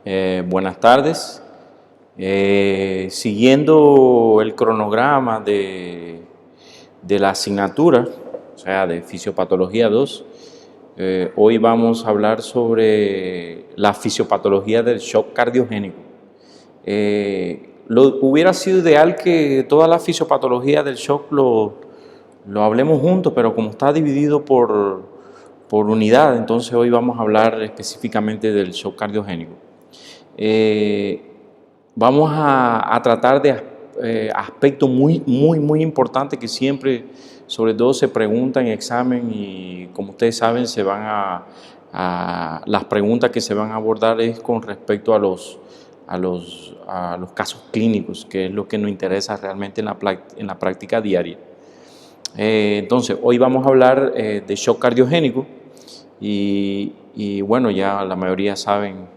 Buenas tardes. Siguiendo el cronograma de la asignatura, o sea, de Fisiopatología 2, hoy vamos a hablar sobre la fisiopatología del shock cardiogénico. Hubiera sido ideal que toda la fisiopatología del shock lo hablemos juntos, pero como está dividido por unidad, entonces hoy vamos a hablar específicamente del shock cardiogénico. Vamos a tratar de aspectos muy importantes que siempre, sobre todo, se preguntan en examen y, como ustedes saben, las preguntas que se van a abordar es con respecto a los casos clínicos, que es lo que nos interesa realmente en la práctica diaria. Entonces, hoy vamos a hablar de shock cardiogénico y bueno, ya la mayoría saben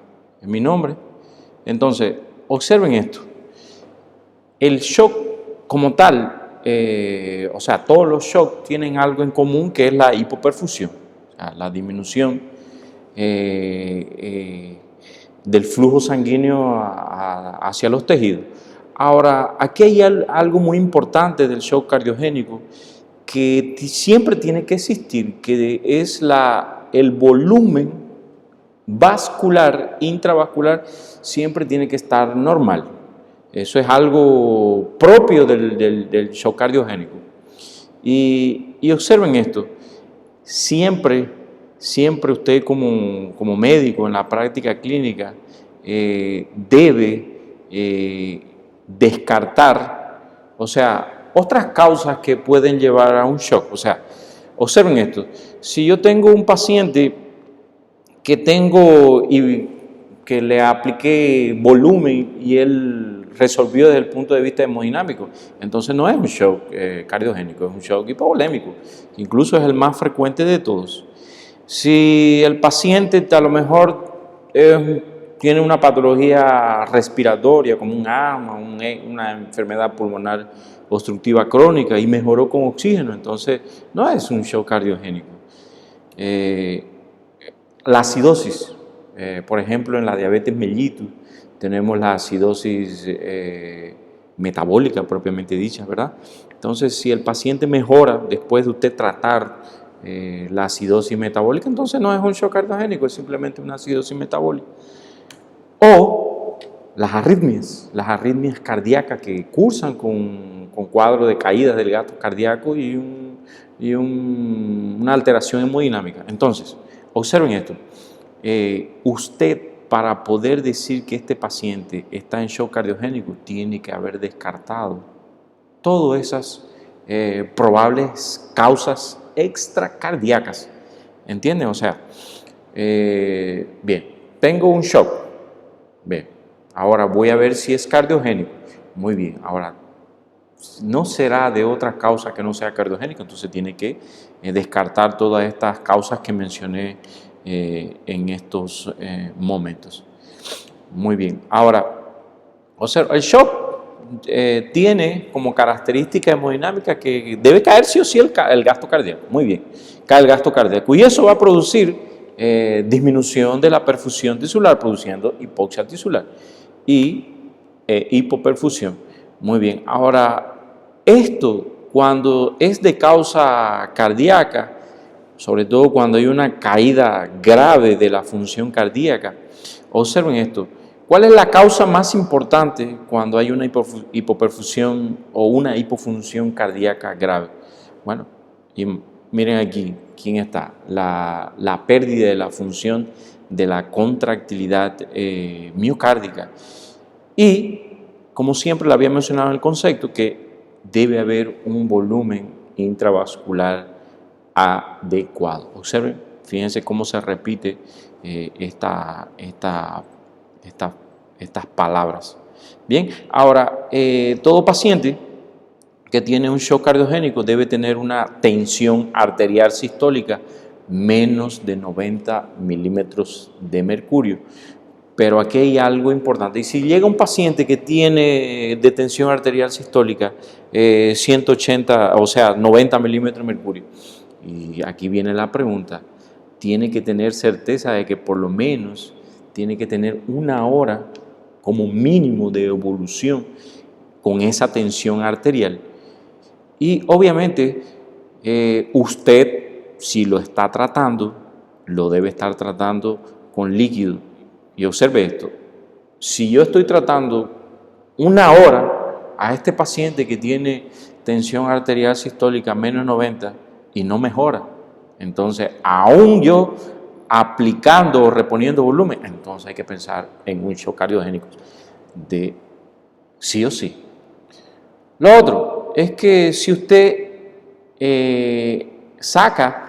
mi nombre. Entonces, observen esto. El shock como tal, o sea, todos los shocks tienen algo en común, que es la hipoperfusión, o sea, la disminución del flujo sanguíneo hacia los tejidos. Ahora, aquí hay algo muy importante del shock cardiogénico que siempre tiene que existir, que es el volumen vascular, intravascular, siempre tiene que estar normal. Eso es algo propio del shock cardiogénico. Y observen esto, siempre usted como médico en la práctica clínica debe descartar, o sea, otras causas que pueden llevar a un shock. O sea, observen esto, si yo tengo un paciente que le apliqué volumen y él resolvió desde el punto de vista hemodinámico, entonces no es un shock cardiogénico, es un shock hipovolémico, que incluso es el más frecuente de todos. Si el paciente a lo mejor tiene una patología respiratoria como un asma, una enfermedad pulmonar obstructiva crónica y mejoró con oxígeno, entonces no es un shock cardiogénico. La acidosis, por ejemplo, en la diabetes mellitus tenemos la acidosis metabólica propiamente dicha, ¿verdad? Entonces, si el paciente mejora después de usted tratar la acidosis metabólica, entonces no es un shock cardiogénico, es simplemente una acidosis metabólica. O las arritmias cardíacas que cursan con cuadro de caídas del gasto cardíaco y una alteración hemodinámica. Entonces, observen esto, usted, para poder decir que este paciente está en shock cardiogénico, tiene que haber descartado todas esas probables causas extracardíacas, ¿entienden? O sea, bien, tengo un shock, bien, ahora voy a ver si es cardiogénico, muy bien, ahora no será de otra causa que no sea cardiogénica, entonces tiene que descartar todas estas causas que mencioné en estos momentos. Muy bien, ahora, observa, el shock tiene como característica hemodinámica que debe caer sí o sí el gasto cardíaco. Muy bien, cae el gasto cardíaco y eso va a producir disminución de la perfusión tisular, produciendo hipoxia tisular y hipoperfusión. Muy bien, ahora esto cuando es de causa cardíaca, sobre todo cuando hay una caída grave de la función cardíaca, observen esto. ¿Cuál es la causa más importante cuando hay una hipoperfusión o una hipofunción cardíaca grave? Bueno, y miren aquí, ¿quién está? La pérdida de la función de la contractilidad miocárdica. Y, como siempre le había mencionado en el concepto, que debe haber un volumen intravascular adecuado. Observen, fíjense cómo se repite estas palabras. Bien, ahora, todo paciente que tiene un shock cardiogénico debe tener una tensión arterial sistólica menos de 90 milímetros de mercurio. Pero aquí hay algo importante. Y si llega un paciente que tiene de tensión arterial sistólica 180, o sea, 90 milímetros de mercurio, y aquí viene la pregunta, tiene que tener certeza de que por lo menos tiene que tener 1 hora como mínimo de evolución con esa tensión arterial. Y obviamente usted, si lo está tratando, lo debe estar tratando con líquido. Y observe esto, si yo estoy tratando 1 hora a este paciente que tiene tensión arterial sistólica menos 90 y no mejora, entonces aún yo aplicando o reponiendo volumen, entonces hay que pensar en un shock cardiogénico de sí o sí. Lo otro es que si usted saca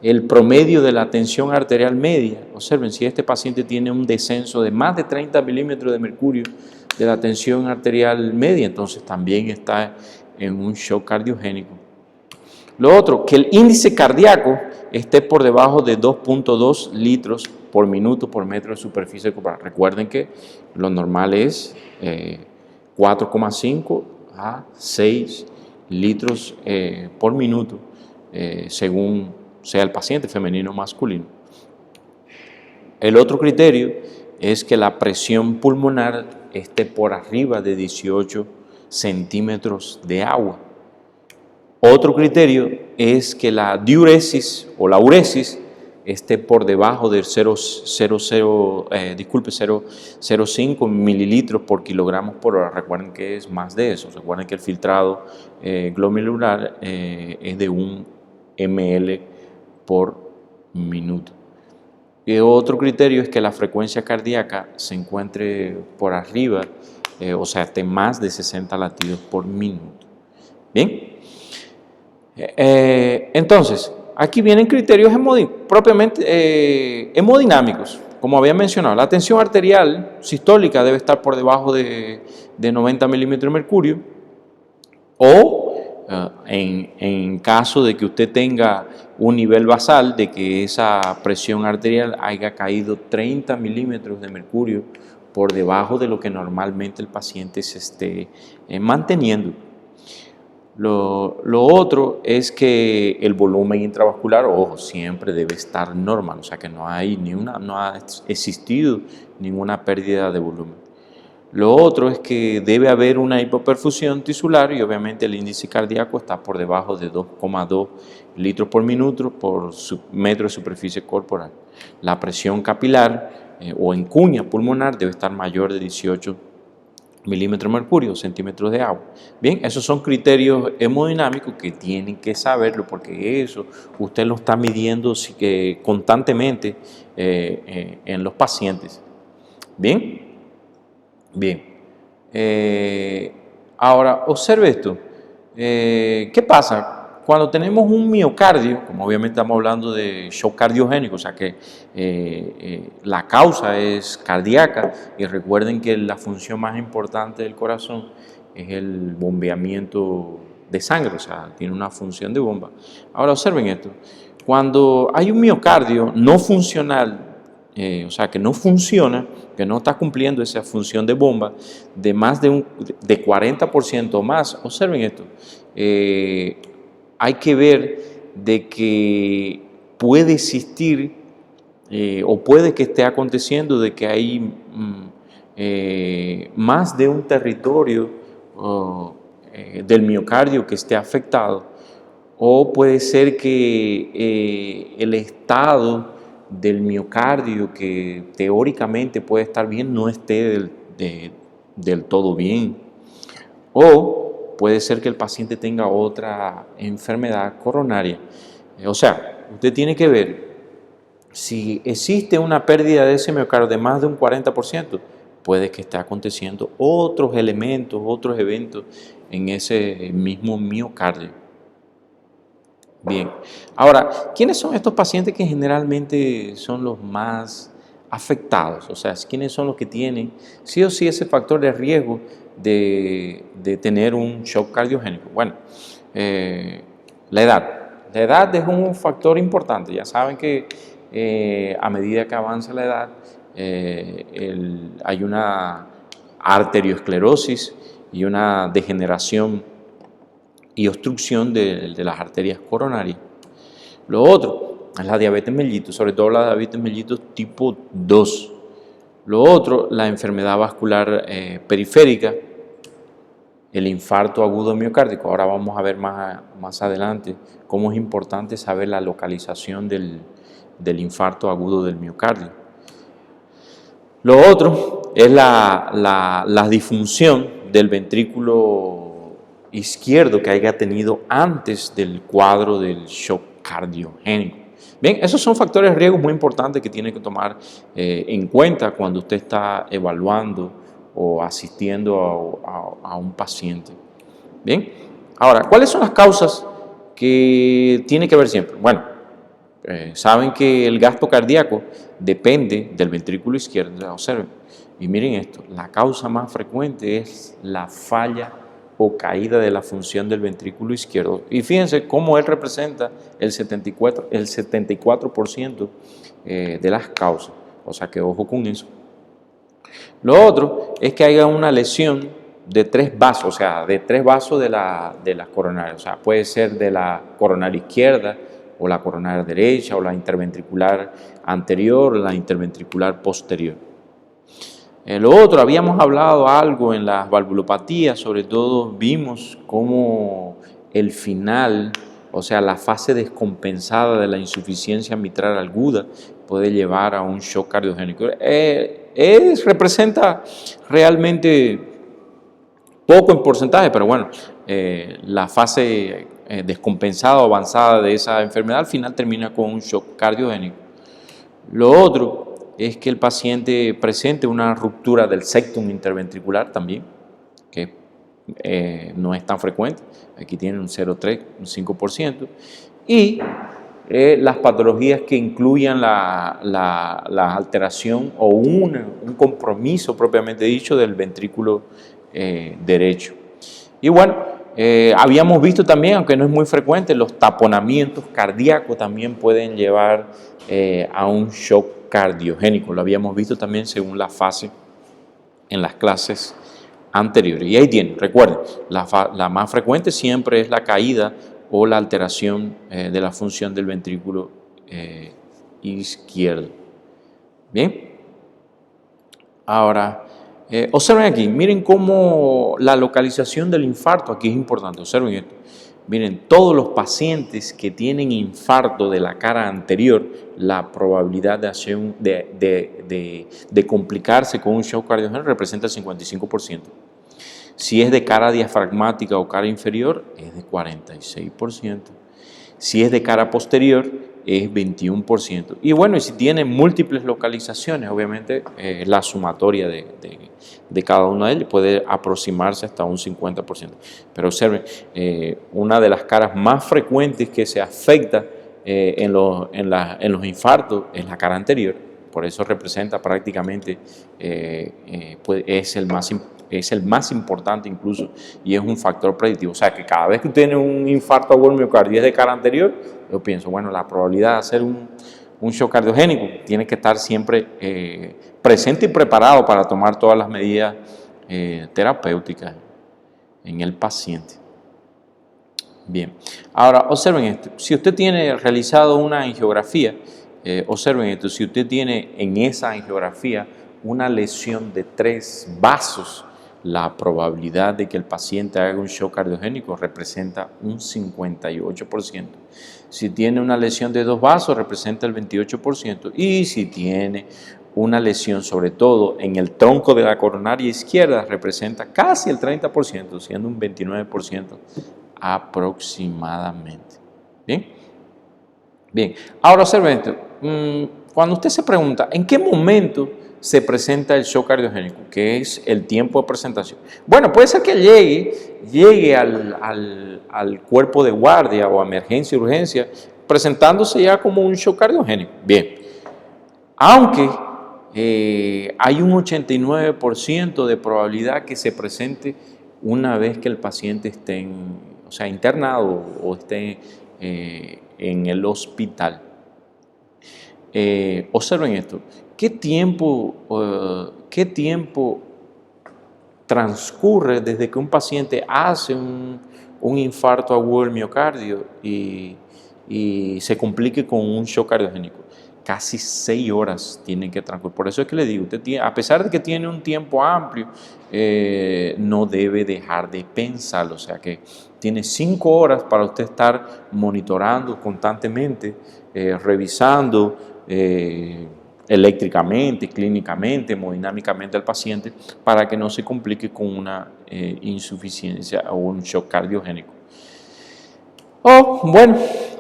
el promedio de la tensión arterial media, observen, si este paciente tiene un descenso de más de 30 milímetros de mercurio de la tensión arterial media, entonces también está en un shock cardiogénico. Lo otro, que el índice cardíaco esté por debajo de 2.2 litros por minuto por metro de superficie corporal. Recuerden que lo normal es 4,5 a 6 litros por minuto, según sea el paciente, femenino o masculino. El otro criterio es que la presión pulmonar esté por arriba de 18 centímetros de agua. Otro criterio es que la diuresis o la uresis esté por debajo del 0,05 mililitros por kilogramos por hora. Recuerden que es más de eso. Recuerden que el filtrado glomerular es de 1 ml por minuto. Y otro criterio es que la frecuencia cardíaca se encuentre por arriba, o sea, esté más de 60 latidos por minuto. Bien. Entonces, aquí vienen criterios propiamente hemodinámicos. Como había mencionado, la tensión arterial sistólica debe estar por debajo de 90 milímetros de mercurio, o en caso de que usted tenga un nivel basal, de que esa presión arterial haya caído 30 milímetros de mercurio por debajo de lo que normalmente el paciente se esté manteniendo. Lo otro es que el volumen intravascular, ojo, siempre debe estar normal, o sea que no ha existido ninguna pérdida de volumen. Lo otro es que debe haber una hipoperfusión tisular y obviamente el índice cardíaco está por debajo de 2,2 litros por minuto por metro de superficie corporal. La presión capilar o en cuña pulmonar debe estar mayor de 18 milímetros de mercurio, centímetros de agua. Bien, esos son criterios hemodinámicos que tienen que saberlo, porque eso usted lo está midiendo constantemente en los pacientes. Bien, bien. Ahora, observe esto. ¿Qué pasa? Cuando tenemos un miocardio, como obviamente estamos hablando de shock cardiogénico, o sea que la causa es cardíaca, y recuerden que la función más importante del corazón es el bombeamiento de sangre, o sea, tiene una función de bomba. Ahora observen esto, cuando hay un miocardio no funcional, o sea, que no funciona, que no está cumpliendo esa función de bomba, de más de 40% o más, observen esto, hay que ver de que puede existir o puede que esté aconteciendo de que hay más de un territorio del miocardio que esté afectado, o puede ser que el estado del miocardio, que teóricamente puede estar bien, no esté del todo bien, o puede ser que el paciente tenga otra enfermedad coronaria. O sea, usted tiene que ver si existe una pérdida de ese miocardio de más de un 40%, puede que esté aconteciendo otros elementos, otros eventos en ese mismo miocardio. Bien, ahora, ¿quiénes son estos pacientes que generalmente son los más afectados? O sea, ¿quiénes son los que tienen sí o sí ese factor de riesgo de tener un shock cardiogénico? Bueno, la edad. La edad es un factor importante. Ya saben que a medida que avanza la edad, hay una arteriosclerosis y una degeneración y obstrucción de las arterias coronarias. Lo otro es la diabetes mellitus, sobre todo la diabetes mellitus tipo 2. Lo otro, la enfermedad vascular periférica, el infarto agudo miocárdico. Ahora vamos a ver más adelante cómo es importante saber la localización del infarto agudo del miocardio. Lo otro es la disfunción del ventrículo izquierdo que haya tenido antes del cuadro del shock cardiogénico. Bien, esos son factores de riesgo muy importantes que tiene que tomar en cuenta cuando usted está evaluando o asistiendo a un paciente. Bien, ahora, ¿cuáles son las causas que tiene que ver siempre? Bueno, saben que el gasto cardíaco depende del ventrículo izquierdo, observen. Y miren esto, la causa más frecuente es la falla o caída de la función del ventrículo izquierdo. Y fíjense cómo él representa el 74% de las causas. O sea que ojo con eso. Lo otro es que haya una lesión de 3 vasos, o sea, de 3 vasos de las coronarias. O sea, puede ser de la coronaria izquierda, o la coronaria derecha, o la interventricular anterior, o la interventricular posterior. Lo otro, habíamos hablado algo en las valvulopatías, sobre todo vimos cómo el final, o sea, la fase descompensada de la insuficiencia mitral aguda puede llevar a un shock cardiogénico. Representa realmente poco en porcentaje, pero bueno, la fase descompensada o avanzada de esa enfermedad al final termina con un shock cardiogénico. Lo otro es que el paciente presente una ruptura del septum interventricular también, que no es tan frecuente, aquí tiene un 0,3, un 5%, y las patologías que incluyan la alteración o un compromiso propiamente dicho del ventrículo derecho. Y bueno, habíamos visto también, aunque no es muy frecuente, los taponamientos cardíacos también pueden llevar a un shock cardiogénico. Lo habíamos visto también según la fase en las clases anteriores. Y ahí tienen, recuerden, la más frecuente siempre es la caída o la alteración de la función del ventrículo izquierdo. Bien. Ahora, observen aquí, miren cómo la localización del infarto aquí es importante. Observen esto. Miren, todos los pacientes que tienen infarto de la cara anterior, la probabilidad de complicarse con un shock cardiogénico representa el 55%. Si es de cara diafragmática o cara inferior, es de 46%. Si es de cara posterior, es 21%. Y bueno, y si tiene múltiples localizaciones, obviamente la sumatoria de cada una de ellas puede aproximarse hasta un 50%. Pero observen, una de las caras más frecuentes que se afecta en los infartos es la cara anterior. Por eso representa prácticamente, es el más importante incluso, y es un factor predictivo. O sea que cada vez que usted tiene un infarto agudo miocardio de cara anterior, yo pienso, bueno, la probabilidad de hacer un shock cardiogénico tiene que estar siempre presente y preparado para tomar todas las medidas terapéuticas en el paciente. Bien, ahora observen esto, si usted tiene realizado una angiografía, observen esto, si usted tiene en esa angiografía una lesión de 3 vasos, la probabilidad de que el paciente haga un shock cardiogénico representa un 58%. Si tiene una lesión de 2 vasos, representa el 28%. Y si tiene una lesión, sobre todo en el tronco de la coronaria izquierda, representa casi el 30%, siendo un 29% aproximadamente. ¿Bien? Bien. Ahora observen esto. Cuando usted se pregunta, ¿en qué momento se presenta el shock cardiogénico? ¿Qué es el tiempo de presentación? Bueno, puede ser que llegue al cuerpo de guardia o a emergencia, urgencia, presentándose ya como un shock cardiogénico. Bien, aunque hay un 89% de probabilidad que se presente una vez que el paciente esté internado o esté en el hospital. Observen esto. ¿Qué tiempo transcurre desde que un paciente hace un infarto agudo del miocardio y se complique con un shock cardiogénico? casi 6 horas tienen que transcurrir. Por eso es que le digo, usted tiene, a pesar de que tiene un tiempo amplio, no debe dejar de pensarlo. O sea que tiene 5 horas para usted estar monitorando constantemente, revisando eléctricamente, clínicamente, hemodinámicamente al paciente para que no se complique con una insuficiencia o un shock cardiogénico. O, bueno,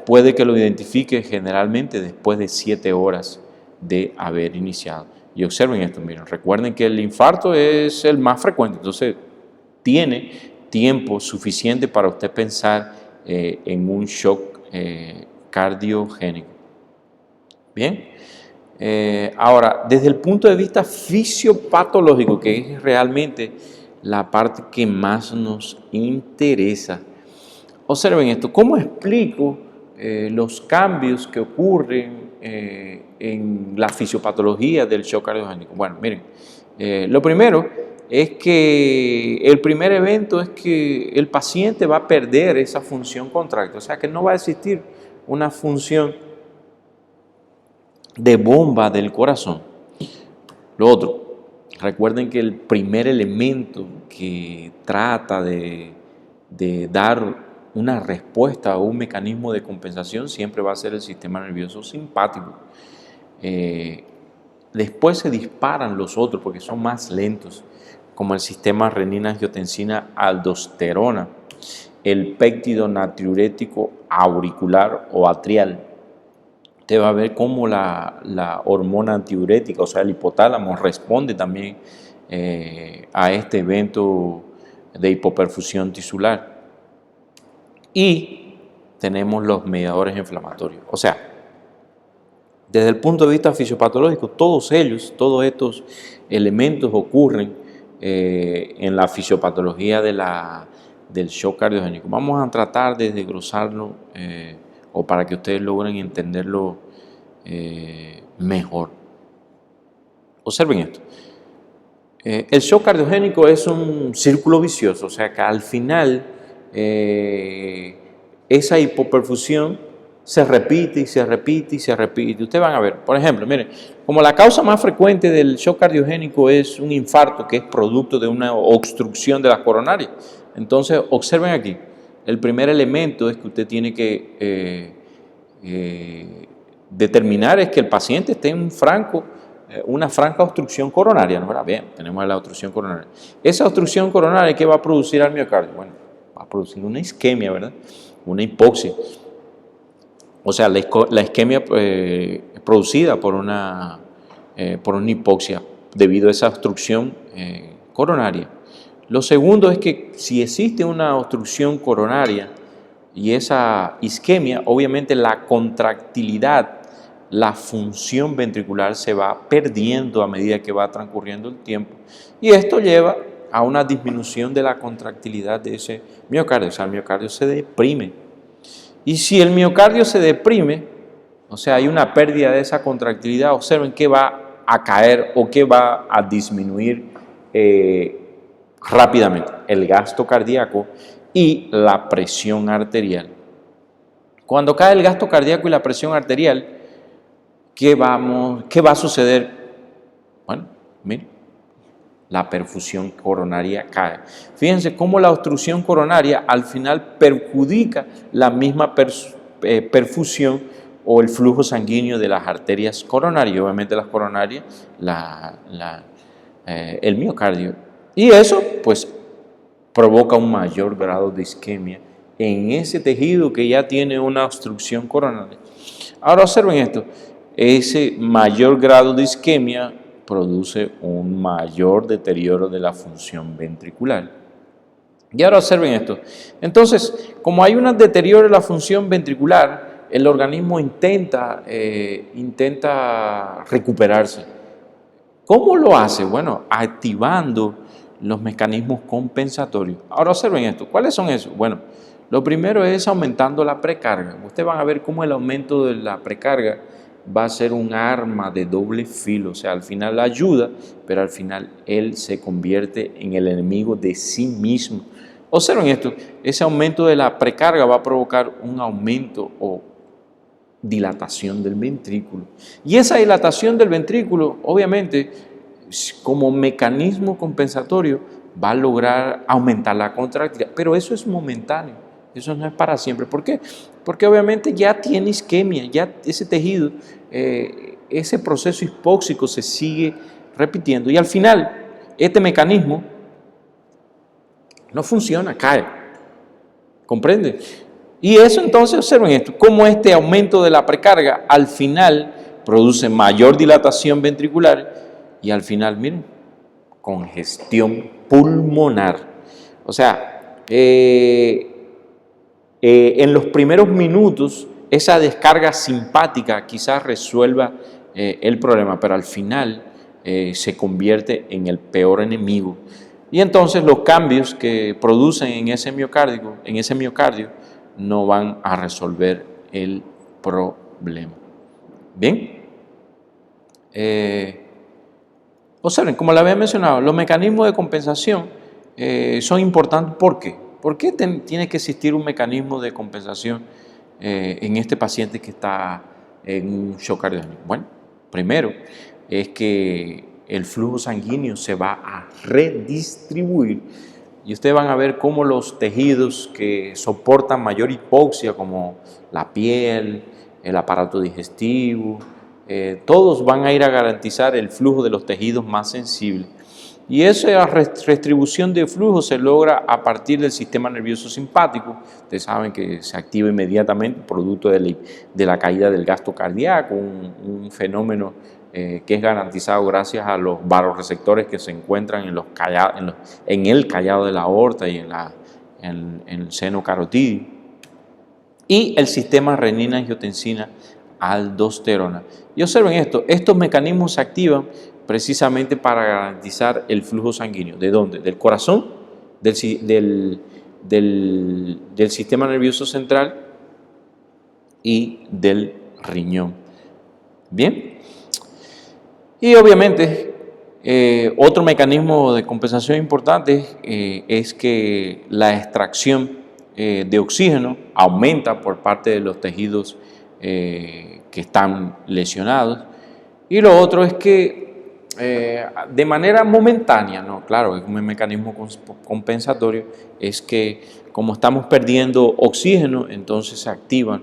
puede que lo identifique generalmente después de 7 horas de haber iniciado. Y observen esto, miren, recuerden que el infarto es el más frecuente, entonces tiene tiempo suficiente para usted pensar en un shock cardiogénico. Bien, ahora, desde el punto de vista fisiopatológico, que es realmente la parte que más nos interesa, observen esto, ¿cómo explico los cambios que ocurren en la fisiopatología del shock cardiogénico? Bueno, miren, lo primero es que el primer evento es que el paciente va a perder esa función contráctil, o sea que no va a existir una función de bomba del corazón. Lo otro, recuerden que el primer elemento que trata de dar una respuesta o un mecanismo de compensación siempre va a ser el sistema nervioso simpático. Después se disparan los otros porque son más lentos, como el sistema renina-angiotensina-aldosterona, el péptido natriurético auricular o atrial. Usted va a ver cómo la hormona antidiurética, o sea, el hipotálamo, responde también a este evento de hipoperfusión tisular. Y tenemos los mediadores inflamatorios. O sea, desde el punto de vista fisiopatológico, todos estos elementos ocurren en la fisiopatología del shock cardiogénico. Vamos a tratar de desglosarlo o para que ustedes logren entenderlo mejor. Observen esto. El shock cardiogénico es un círculo vicioso, o sea que al final esa hipoperfusión se repite y se repite y se repite. Ustedes van a ver, por ejemplo, miren, como la causa más frecuente del shock cardiogénico es un infarto que es producto de una obstrucción de las coronarias. Entonces, observen aquí, el primer elemento es que usted tiene que determinar es que el paciente esté en una franca obstrucción coronaria, ¿no? Bien, tenemos la obstrucción coronaria. Esa obstrucción coronaria, ¿qué va a producir al miocardio? Bueno, va a producir una isquemia, ¿verdad? Una hipoxia. O sea, la isquemia producida por una hipoxia debido a esa obstrucción coronaria. Lo segundo es que si existe una obstrucción coronaria y esa isquemia, obviamente la contractilidad, la función ventricular se va perdiendo a medida que va transcurriendo el tiempo y esto lleva a una disminución de la contractilidad de ese miocardio, o sea, el miocardio se deprime. Y si el miocardio se deprime, o sea, hay una pérdida de esa contractilidad, observen que va a caer o que va a disminuir rápidamente el gasto cardíaco y la presión arterial. Cuando cae el gasto cardíaco y la presión arterial, ¿qué va a suceder? Bueno, miren, la perfusión coronaria cae. Fíjense cómo la obstrucción coronaria al final perjudica la misma perfusión o el flujo sanguíneo de las arterias coronarias, obviamente las coronarias, el miocardio. Y eso pues provoca un mayor grado de isquemia en ese tejido que ya tiene una obstrucción coronaria. Ahora observen esto, ese mayor grado de isquemia produce un mayor deterioro de la función ventricular. Y ahora observen esto. Entonces, como hay un deterioro de la función ventricular, el organismo intenta recuperarse. ¿Cómo lo hace? Bueno, activando los mecanismos compensatorios. Ahora observen esto. ¿Cuáles son esos? Bueno, lo primero es aumentando la precarga. Ustedes van a ver cómo el aumento de la precarga va a ser un arma de doble filo, o sea, al final ayuda, pero al final él se convierte en el enemigo de sí mismo. Observen esto, ese aumento de la precarga va a provocar un aumento o dilatación del ventrículo. Y esa dilatación del ventrículo, obviamente, como mecanismo compensatorio, va a lograr aumentar la contractilidad, pero eso es momentáneo, eso no es para siempre. ¿Por qué? Porque obviamente ya tiene isquemia, ya ese tejido, ese proceso hipóxico se sigue repitiendo y al final este mecanismo no funciona, cae. ¿Comprende? Y eso entonces, observen esto, cómo este aumento de la precarga al final produce mayor dilatación ventricular y al final, miren, congestión pulmonar. O sea, en los primeros minutos esa descarga simpática quizás resuelva el problema, pero al final se convierte en el peor enemigo. Y entonces los cambios que producen en ese miocardio no van a resolver el problema. Bien. Observen, como le había mencionado, los mecanismos de compensación son importantes. ¿Por qué? ¿Por qué tiene que existir un mecanismo de compensación en este paciente que está en un shock cardiogénico? Bueno, primero es que el flujo sanguíneo se va a redistribuir y ustedes van a ver cómo los tejidos que soportan mayor hipoxia, como la piel, el aparato digestivo, todos van a ir a garantizar el flujo de los tejidos más sensibles. Y esa redistribución de flujo se logra a partir del sistema nervioso simpático. Ustedes saben que se activa inmediatamente producto de la caída del gasto cardíaco, un fenómeno que es garantizado gracias a los vasoreceptores que se encuentran en el callado de la aorta y en el seno carotídeo. Y el sistema renina, angiotensina, aldosterona. Y observen esto, estos mecanismos se activan precisamente para garantizar el flujo sanguíneo. ¿De dónde? Del corazón, del sistema nervioso central y del riñón. Bien. Y obviamente otro mecanismo de compensación importante es que la extracción de oxígeno aumenta por parte de los tejidos que están lesionados. Y lo otro es que de manera momentánea, no, claro, es un mecanismo compensatorio, es que como estamos perdiendo oxígeno, entonces se activa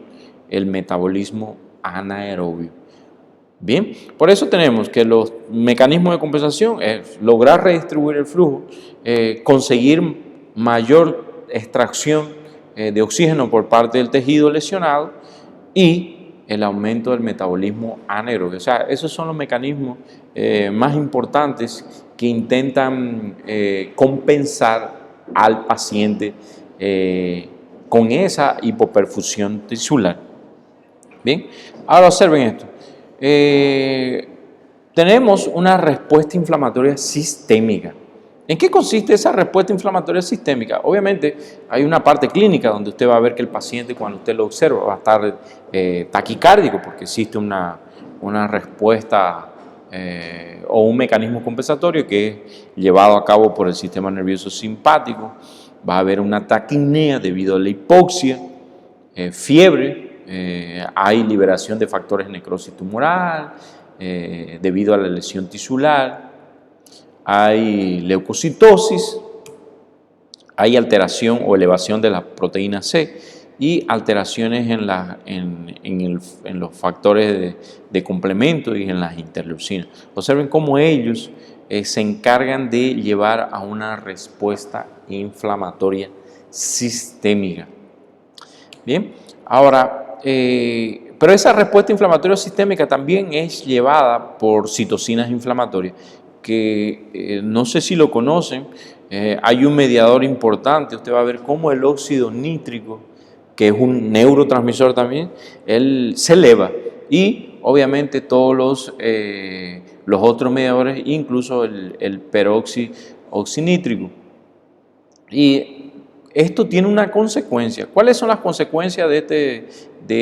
el metabolismo anaerobio. Bien, por eso tenemos que los mecanismos de compensación es lograr redistribuir el flujo, conseguir mayor extracción de oxígeno por parte del tejido lesionado y el aumento del metabolismo anaerobio. O sea, esos son los mecanismos más importantes que intentan compensar al paciente con esa hipoperfusión tisular. Bien, ahora observen esto. Tenemos una respuesta inflamatoria sistémica. ¿En qué consiste esa respuesta inflamatoria sistémica? Obviamente hay una parte clínica donde usted va a ver que el paciente, cuando usted lo observa, va a estar taquicárdico porque existe una respuesta o un mecanismo compensatorio que es llevado a cabo por el sistema nervioso simpático. Va a haber una taquipnea debido a la hipoxia, fiebre, hay liberación de factores de necrosis tumoral debido a la lesión tisular, hay leucocitosis, hay alteración o elevación de la proteína C y alteraciones en los factores de complemento y en las interleucinas. Observen cómo ellos se encargan de llevar a una respuesta inflamatoria sistémica. Bien, ahora, pero esa respuesta inflamatoria sistémica también es llevada por citocinas inflamatorias, que no sé si lo conocen, hay un mediador importante. Usted va a ver cómo el óxido nítrico, que es un neurotransmisor también, él se eleva y obviamente todos los otros mediadores, incluso el peroxioxinítrico. Y esto tiene una consecuencia. ¿Cuáles son las consecuencias de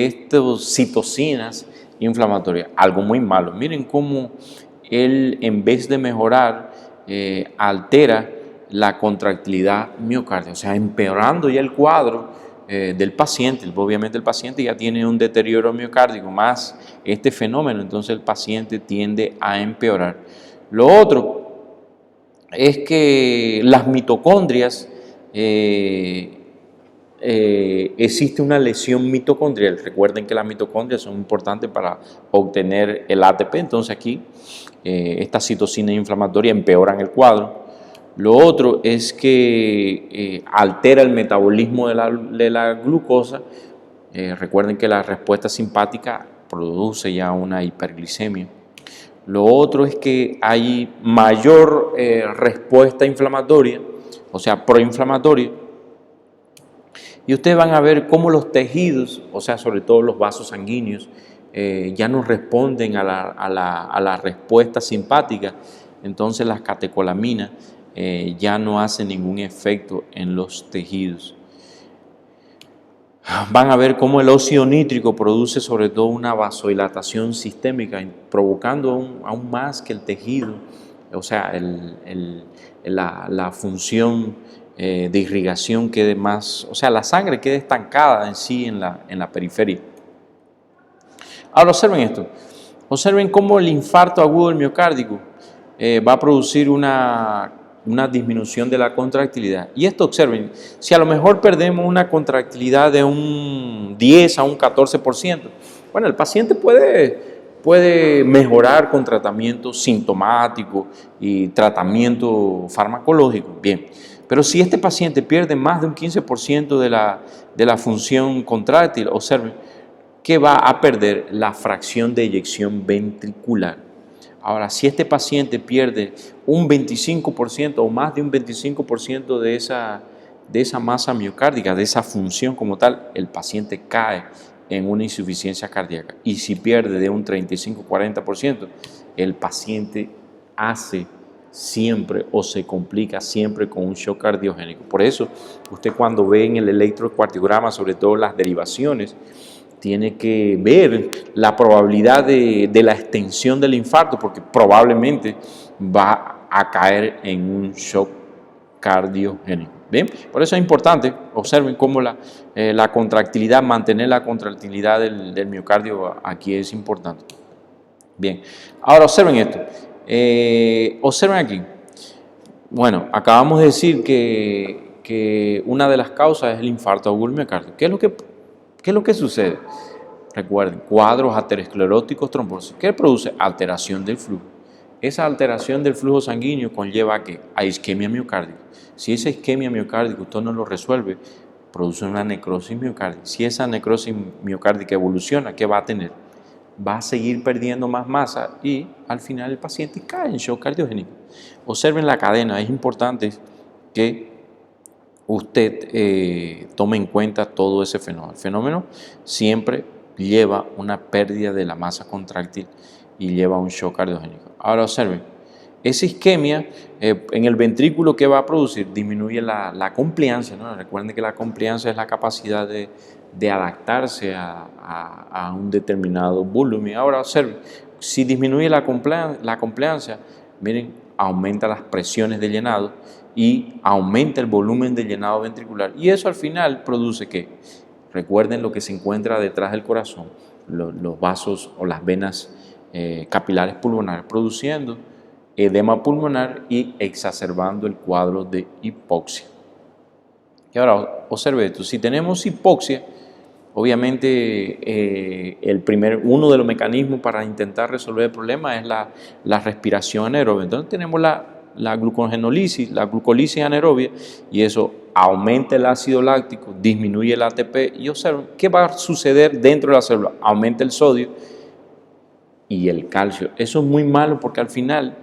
estas citocinas inflamatorias? Algo muy malo. Miren cómo él, en vez de mejorar, altera la contractilidad miocárdica, o sea, empeorando ya el cuadro del paciente. Obviamente el paciente ya tiene un deterioro miocárdico más este fenómeno, entonces el paciente tiende a empeorar. Lo otro es que las mitocondrias, existe una lesión mitocondrial. Recuerden que las mitocondrias son importantes para obtener el ATP, entonces aquí estas citocinas inflamatorias empeoran el cuadro. Lo otro es que altera el metabolismo de la glucosa. Recuerden que la respuesta simpática produce ya una hiperglicemia. Lo otro es que hay mayor respuesta inflamatoria, o sea, proinflamatoria. Y ustedes van a ver cómo los tejidos, o sea, sobre todo los vasos sanguíneos, ya no responden a la respuesta simpática. Entonces las catecolaminas ya no hacen ningún efecto en los tejidos. Van a ver cómo el óxido nítrico produce sobre todo una vasodilatación sistémica, provocando aún más que el tejido, o sea, la función de irrigación quede más, o sea, la sangre quede estancada en sí en la periferia. Ahora observen esto, observen cómo el infarto agudo del miocárdico va a producir una disminución de la contractilidad. Y esto observen, si a lo mejor perdemos una contractilidad de un 10 a un 14%, bueno, el paciente puede mejorar con tratamiento sintomático y tratamiento farmacológico, bien. Pero si este paciente pierde más de un 15% de la función contráctil, observen que va a perder la fracción de eyección ventricular. Ahora, si este paciente pierde un 25% o más de un 25% de esa masa miocárdica, de esa función como tal, el paciente cae en una insuficiencia cardíaca. Y si pierde de un 35-40%, el paciente hace siempre o se complica siempre con un shock cardiogénico. Por eso, usted cuando ve en el electrocardiograma, sobre todo las derivaciones, tiene que ver la probabilidad de la extensión del infarto, porque probablemente va a caer en un shock cardiogénico. ¿Bien? Por eso es importante, observen cómo la contractilidad, mantener la contractilidad del miocardio aquí es importante. Bien, ahora observen esto. Observen aquí. Bueno, acabamos de decir que una de las causas es el infarto agudo del miocardio. ¿Qué es lo que sucede? Recuerden, cuadros ateroscleróticos trombosis. ¿Qué produce? Alteración del flujo. Esa alteración del flujo sanguíneo conlleva a isquemia miocárdica. Si esa isquemia miocárdica usted no lo resuelve, produce una necrosis miocárdica. Si esa necrosis miocárdica evoluciona, ¿qué va a tener? Va a seguir perdiendo más masa y al final el paciente cae en shock cardiogénico. Observen la cadena, es importante que usted tome en cuenta todo ese fenómeno. El fenómeno siempre lleva una pérdida de la masa contráctil y lleva a un shock cardiogénico. Ahora observen, esa isquemia en el ventrículo, ¿qué va a producir? Disminuye la compliancia, ¿no? Recuerden que la compliancia es la capacidad de adaptarse a un determinado volumen. Ahora observen, si disminuye la compliancia, miren, aumenta las presiones de llenado y aumenta el volumen de llenado ventricular. Y eso al final produce que, recuerden lo que se encuentra detrás del corazón, los vasos o las venas capilares pulmonares, produciendo edema pulmonar y exacerbando el cuadro de hipoxia. Y ahora observe esto, si tenemos hipoxia, obviamente uno de los mecanismos para intentar resolver el problema es la respiración anaerobia. Entonces tenemos la glucogenólisis, la glucólisis anaerobia, y eso aumenta el ácido láctico, disminuye el ATP, y observen qué va a suceder dentro de la célula, aumenta el sodio y el calcio. Eso es muy malo porque al final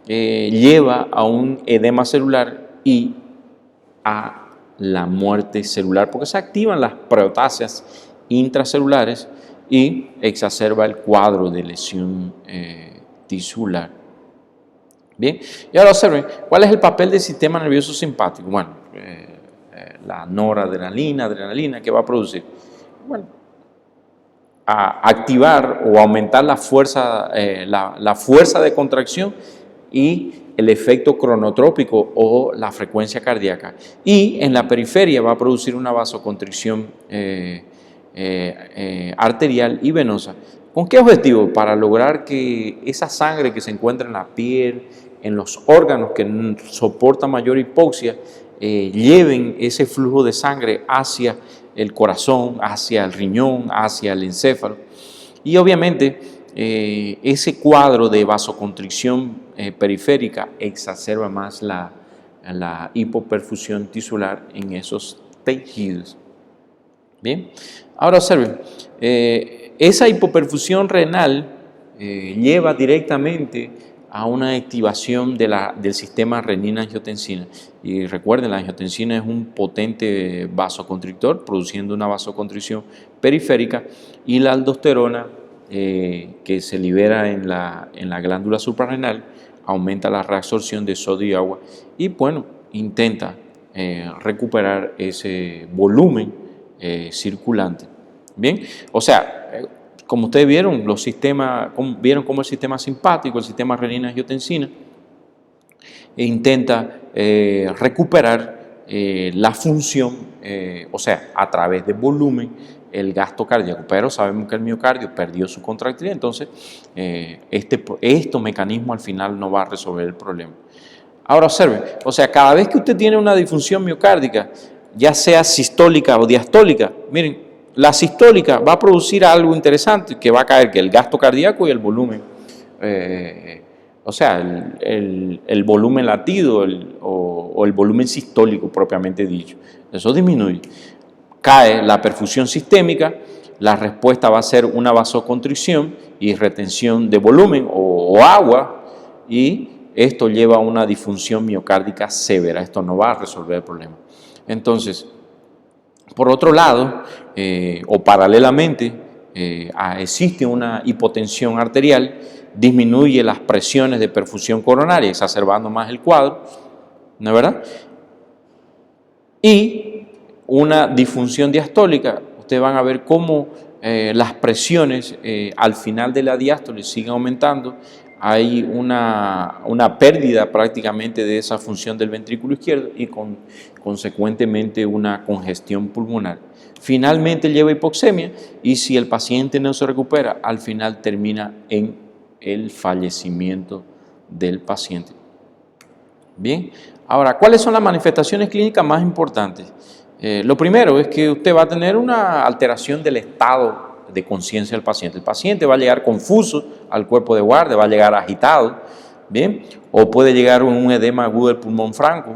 lleva a un edema celular y a la muerte celular, porque se activan las proteasas intracelulares y exacerba el cuadro de lesión tisular. Bien, y ahora observen, ¿cuál es el papel del sistema nervioso simpático? Bueno, la noradrenalina, adrenalina, ¿qué va a producir? Bueno, a activar o aumentar la fuerza de contracción y el efecto cronotrópico o la frecuencia cardíaca. Y en la periferia va a producir una vasoconstricción arterial y venosa. ¿Con qué objetivo? Para lograr que esa sangre que se encuentra en la piel, en los órganos que soportan mayor hipoxia, lleven ese flujo de sangre hacia el corazón, hacia el riñón, hacia el encéfalo. Y obviamente ese cuadro de vasoconstricción periférica exacerba más la hipoperfusión tisular en esos tejidos. Bien, ahora observen, esa hipoperfusión renal lleva directamente a una activación del sistema renina-angiotensina. Y recuerden, la angiotensina es un potente vasoconstrictor, produciendo una vasoconstricción periférica, y la aldosterona, que se libera en la glándula suprarrenal, aumenta la reabsorción de sodio y agua y, bueno, intenta recuperar ese volumen circulante. Bien, o sea, como ustedes vieron, vieron cómo el sistema simpático, el sistema renina-angiotensina, intenta recuperar la función, o sea, a través de volumen, el gasto cardíaco, pero sabemos que el miocardio perdió su contractilidad, entonces este mecanismo al final no va a resolver el problema. Ahora observen, o sea, cada vez que usted tiene una disfunción miocárdica, ya sea sistólica o diastólica, miren, la sistólica va a producir algo interesante, que va a caer que el gasto cardíaco y el volumen, o sea, el volumen latido o el volumen sistólico propiamente dicho, eso disminuye. Cae la perfusión sistémica, la respuesta va a ser una vasoconstricción y retención de volumen o agua, y esto lleva a una disfunción miocárdica severa. Esto no va a resolver el problema. Entonces, por otro lado, o paralelamente, existe una hipotensión arterial, disminuye las presiones de perfusión coronaria, exacerbando más el cuadro, ¿no es verdad? Y una disfunción diastólica, ustedes van a ver cómo las presiones al final de la diástole siguen aumentando, hay una pérdida prácticamente de esa función del ventrículo izquierdo y consecuentemente una congestión pulmonar. Finalmente lleva hipoxemia y si el paciente no se recupera, al final termina en el fallecimiento del paciente. Bien, ahora, ¿cuáles son las manifestaciones clínicas más importantes? Lo primero es que usted va a tener una alteración del estado de conciencia del paciente. El paciente va a llegar confuso al cuerpo de guardia, va a llegar agitado, ¿bien? O puede llegar con un edema agudo del pulmón franco,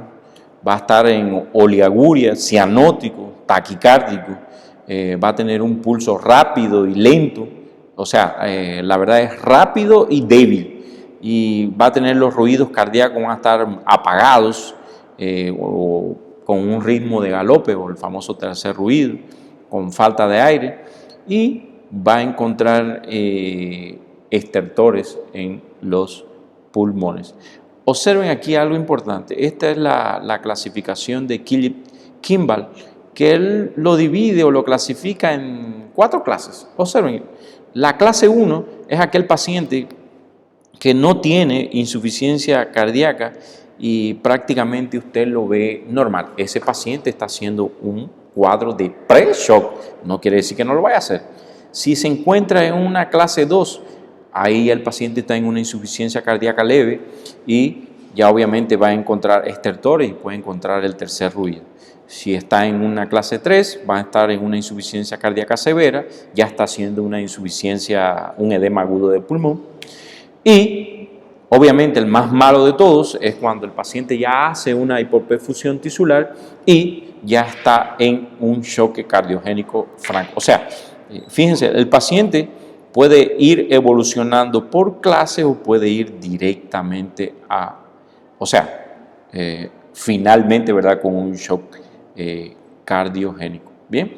va a estar en oliaguria, cianótico, taquicárdico, va a tener un pulso rápido y lento, o sea, la verdad es rápido y débil, y va a tener los ruidos cardíacos, van a estar apagados o con un ritmo de galope o el famoso tercer ruido, con falta de aire, y va a encontrar estertores en los pulmones. Observen aquí algo importante. Esta es la clasificación de Kimball, que él lo divide o lo clasifica en 4 clases. Observen, la clase 1 es aquel paciente que no tiene insuficiencia cardíaca y prácticamente usted lo ve normal. Ese paciente está haciendo un cuadro de pre-shock, no quiere decir que no lo vaya a hacer. Si se encuentra en una clase 2, ahí el paciente está en una insuficiencia cardíaca leve y ya obviamente va a encontrar estertores y puede encontrar el tercer ruido. Si está en una clase 3, va a estar en una insuficiencia cardíaca severa, ya está haciendo una insuficiencia, un edema agudo de pulmón. Y obviamente el más malo de todos es cuando el paciente ya hace una hipoperfusión tisular y ya está en un choque cardiogénico franco. O sea, fíjense, el paciente puede ir evolucionando por clase o puede ir directamente finalmente, ¿verdad?, con un shock cardiogénico. Bien,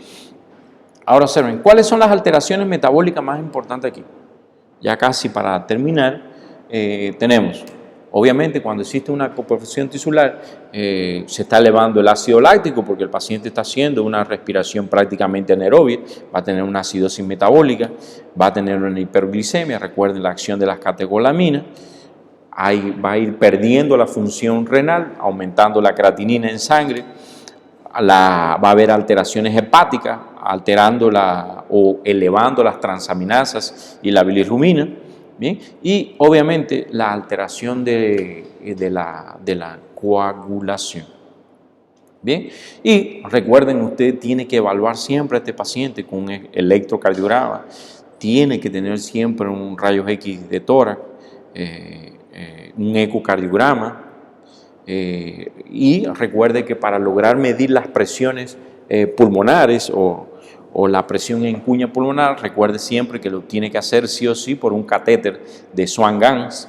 ahora observen, ¿cuáles son las alteraciones metabólicas más importantes aquí? Ya casi para terminar, tenemos, obviamente cuando existe una hipoperfusión tisular, se está elevando el ácido láctico porque el paciente está haciendo una respiración prácticamente anaerobia, va a tener una acidosis metabólica, va a tener una hiperglicemia, recuerden la acción de las catecolaminas, va a ir perdiendo la función renal, aumentando la creatinina en sangre, va a haber alteraciones hepáticas, alterando o elevando las transaminasas y la bilirrubina, ¿bien? Y obviamente la alteración de la coagulación. Bien, y recuerden, usted tiene que evaluar siempre a este paciente con un electrocardiograma, tiene que tener siempre un rayos X de tórax, un ecocardiograma, y recuerde que para lograr medir las presiones pulmonares o la presión en cuña pulmonar, recuerde siempre que lo tiene que hacer sí o sí por un catéter de Swan-Ganz.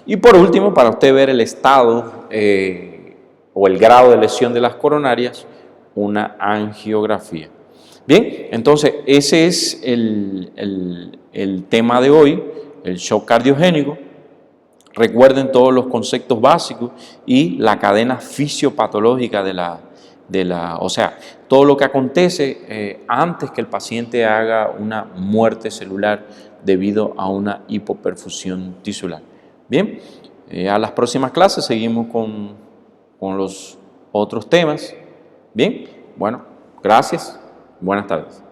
Y por último, para usted ver el estado o el grado de lesión de las coronarias, una angiografía. Bien, entonces ese es el tema de hoy, el shock cardiogénico. Recuerden todos los conceptos básicos y la cadena fisiopatológica o sea, todo lo que acontece antes que el paciente haga una muerte celular debido a una hipoperfusión tisular. Bien, a las próximas clases seguimos con los otros temas. Bien, bueno, gracias, buenas tardes.